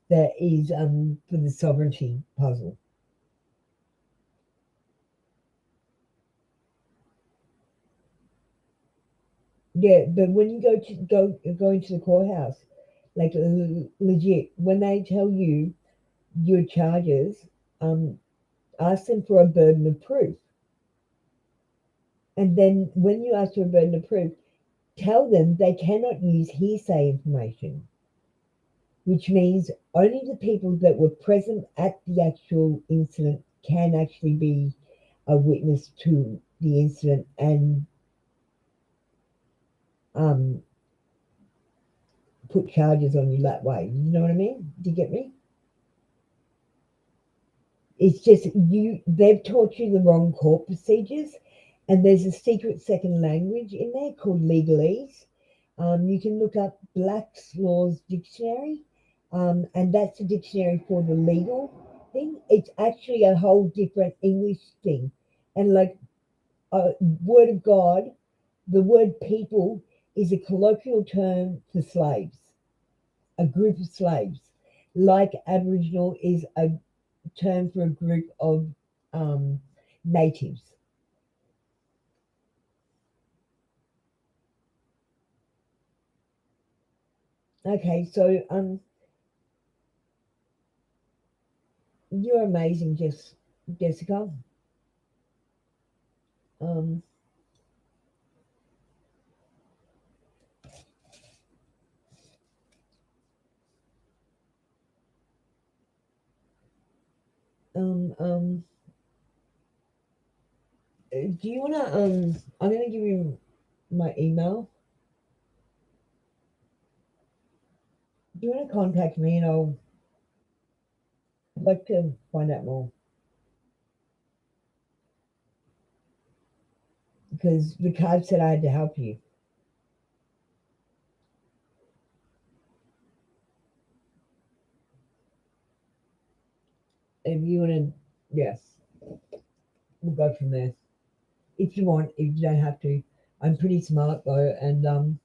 that is for the sovereignty puzzle. Yeah, but when you go into the courthouse, like legit, when they tell you your charges, um, ask them for a burden of proof. And then when you ask for a burden of proof, tell them they cannot use hearsay information, which means only the people that were present at the actual incident can actually be a witness to the incident and um, put charges on you that way. You know what I mean? Do you get me? It's just they've taught you the wrong court procedures, and there's a secret second language in there called legalese. You can look up Black's Laws Dictionary, and that's a dictionary for the legal thing. It's actually a whole different English thing. And like word of God, the word people is a colloquial term for slaves, a group of slaves. Like Aboriginal is a term for a group of um, natives. Okay, so you're amazing, Jessica. Um, um, um, do you wanna I'm gonna give you my email. Do you wanna contact me and I'd like to find out more because the card said I had to help you. If you wanna, yes, we'll go from there. If you want, if you don't have to. I'm pretty smart though, and um,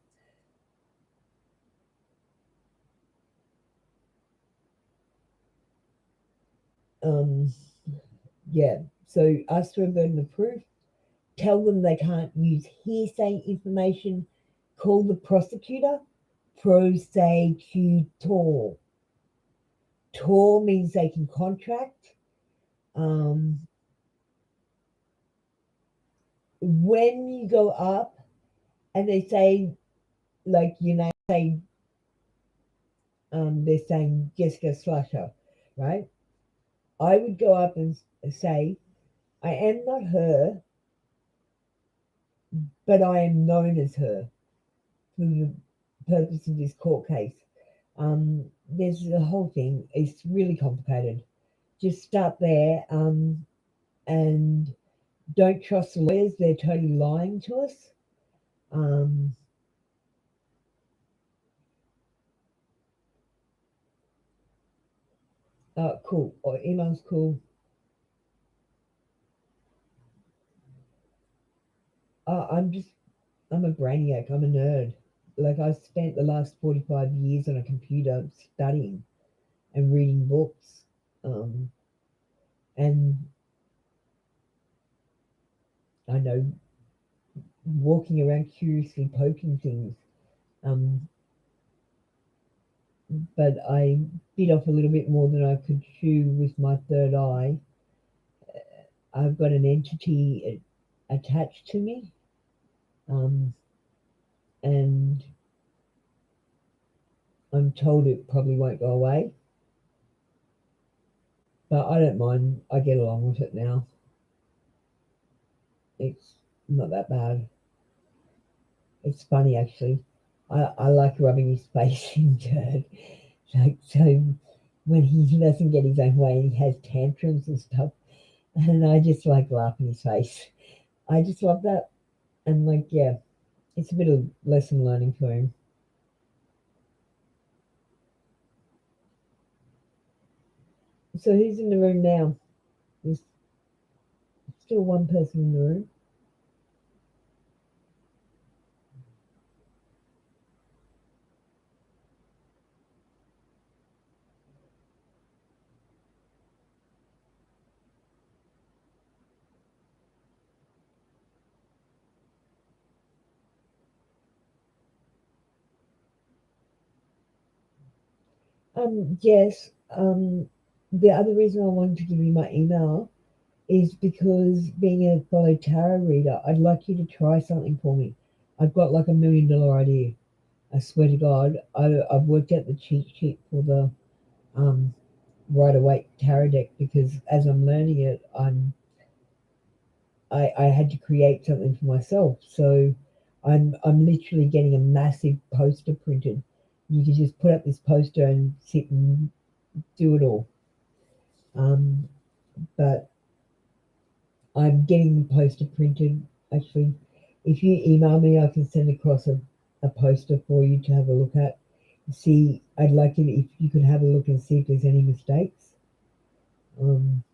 yeah. So ask for a burden of proof. Tell them they can't use hearsay information. Call the prosecutor. Prosecutor. Tor means they can contract. Um, when you go up and they say, like, you know, say, they're saying Jessica Slasher, right? I would go up and say, I am not her, but I am known as her for the purpose of this court case. There's the whole thing. It's really complicated. Just start there and don't trust the lawyers. They're totally lying to us. Um, cool. Or email's cool. I'm a brainiac. I'm a nerd. Like I spent the last 45 years on a computer studying and reading books. Um, and I know walking around curiously poking things. Um, but I bit off a little bit more than I could chew with my third eye. I've got an entity attached to me, um, and I'm told it probably won't go away, but I don't mind. I get along with it now. It's not that bad. It's funny actually. I like rubbing his face in dirt. Like so when he doesn't get his own way, he has tantrums and stuff, and I just like laugh in his face. I just love that, and like yeah, it's a bit of lesson learning for him. So who's in the room now? There's still one person in the room. Yes. The other reason I wanted to give you my email is because being a fellow tarot reader, I'd like you to try something for me. I've got like $1 million idea. I swear to God, I've worked out the cheat sheet for the um, Ryder Waite tarot deck because as I'm learning it, I had to create something for myself. So I'm literally getting a massive poster printed. You can just put up this poster and sit and do it all. Um, but I'm getting the poster printed. Actually, if you email me, I can send across a poster for you to have a look at. See, I'd like it if you could have a look and see if there's any mistakes. Um,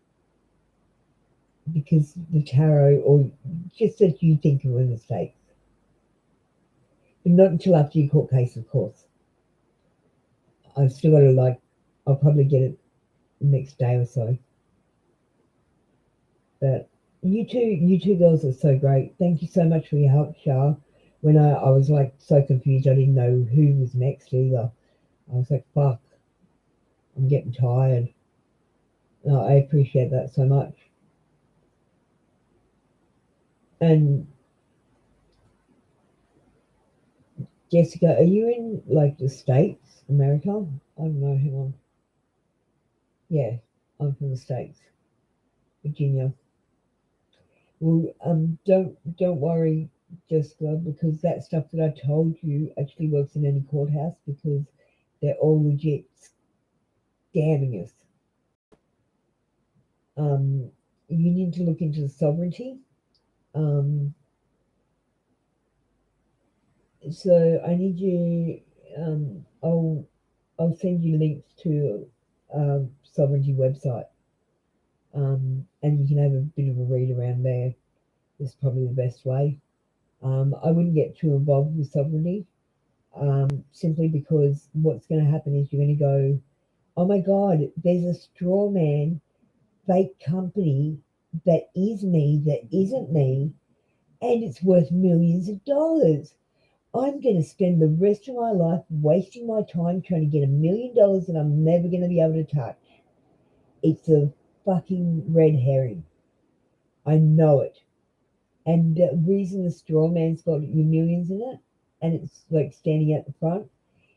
because the tarot, or just that you think of a mistake, but not until after your court case, of course. I've still got to I'll probably get it next day or so. But you two girls are so great. Thank you so much for your help, Shah. When I was like so confused, I didn't know who was next either. I was like, fuck, I'm getting tired. No, I appreciate that so much. And Jessica, are you in like the States, America? I don't know, hang on. Yeah, I'm from the States, Virginia. Well, don't worry, Jessica, because that stuff that I told you actually works in any courthouse because they're all legit scamming us. Um, you need to look into the sovereignty. Um, so I need you. I'll send you links to sovereignty website, and you can have a bit of a read around there. Is probably the best way. I wouldn't get too involved with sovereignty, simply because what's going to happen is you're going to go, oh my God, there's a straw man fake company that is me, that isn't me, and it's worth millions of dollars. I'm going to spend the rest of my life wasting my time trying to get $1 million that I'm never going to be able to touch. It's a fucking red herring. I know it. And the reason the straw man's got your millions in it and it's like standing at the front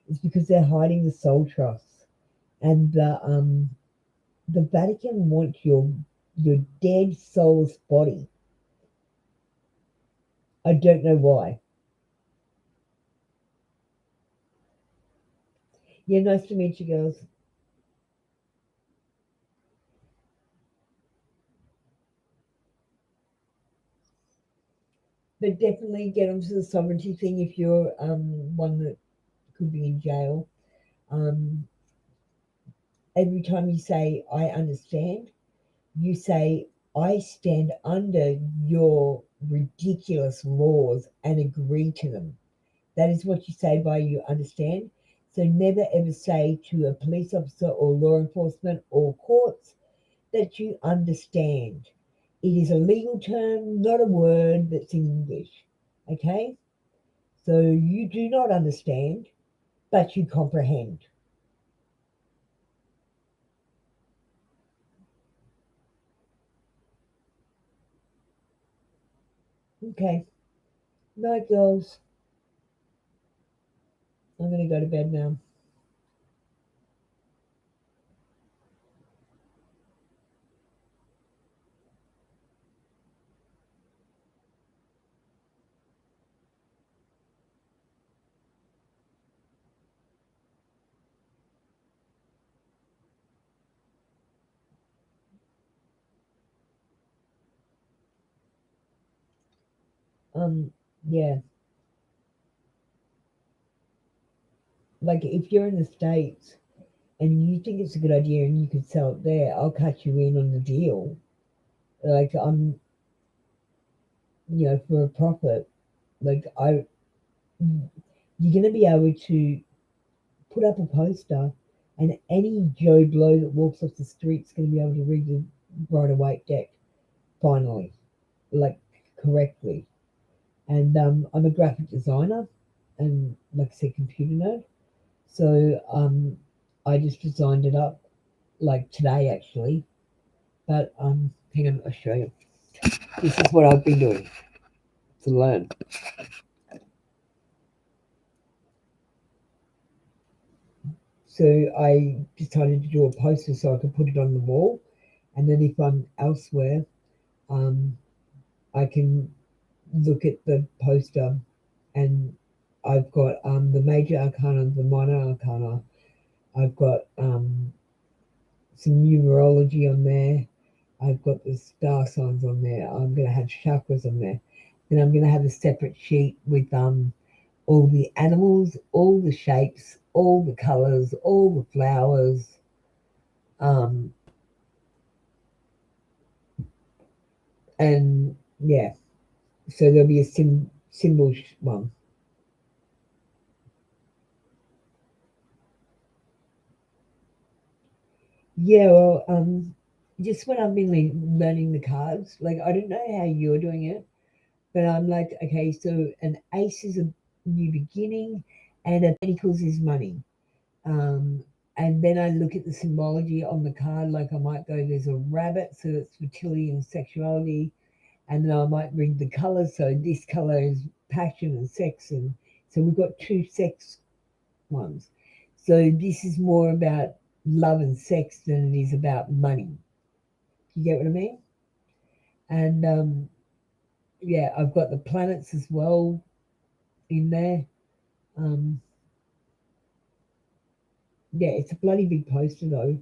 is because they're hiding the soul trusts. And the Vatican wants your dead soul's body. I don't know why. Yeah, nice to meet you girls. But definitely get onto the sovereignty thing if you're one that could be in jail. Um, every time you say I understand, you say I stand under your ridiculous laws and agree to them. That is what you say by you understand. So never ever say to a police officer or law enforcement or courts that you understand. It is a legal term, not a word that's in English. Okay? So you do not understand, but you comprehend. Okay. Night, girls. I'm gonna go to bed now. Yeah. Like if you're in the States and you think it's a good idea and you could sell it there, I'll cut you in on the deal. Like for a profit. Like you're gonna be able to put up a poster, and any Joe Blow that walks off the street's gonna be able to read the Ryder Waite deck finally, like correctly. And I'm a graphic designer, and like I said, computer nerd. So I just designed it up like today actually. But hang on, I'll show you. This is what I've been doing to learn. So I decided to do a poster so I could put it on the wall, and then if I'm elsewhere, um, I can look at the poster, and I've got the major arcana, the minor arcana. I've got some numerology on there. I've got the star signs on there. I'm going to have chakras on there. Then I'm going to have a separate sheet with all the animals, all the shapes, all the colors, all the flowers. Um, and yeah, so there'll be a symbol one. Yeah, well, just when I've been learning the cards, like I don't know how you're doing it, but I'm like, okay, so an ace is a new beginning, and a pentacles is money. Um, and then I look at the symbology on the card, like I might go, there's a rabbit, so that's fertility and sexuality, and then I might read the colors, so this color is passion and sex, and so we've got two sex ones. So this is more about love and sex than it is about money. You get what I mean? And yeah, I've got the planets as well in there. Um, yeah, it's a bloody big poster though.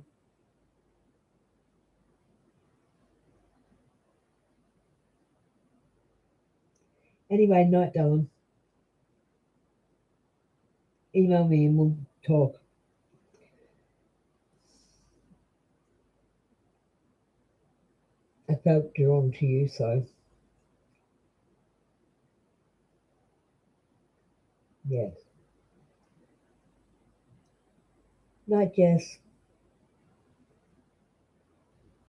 Anyway, night, darling. Email me and we'll talk. I felt drawn to you, so yes. Night, Jess.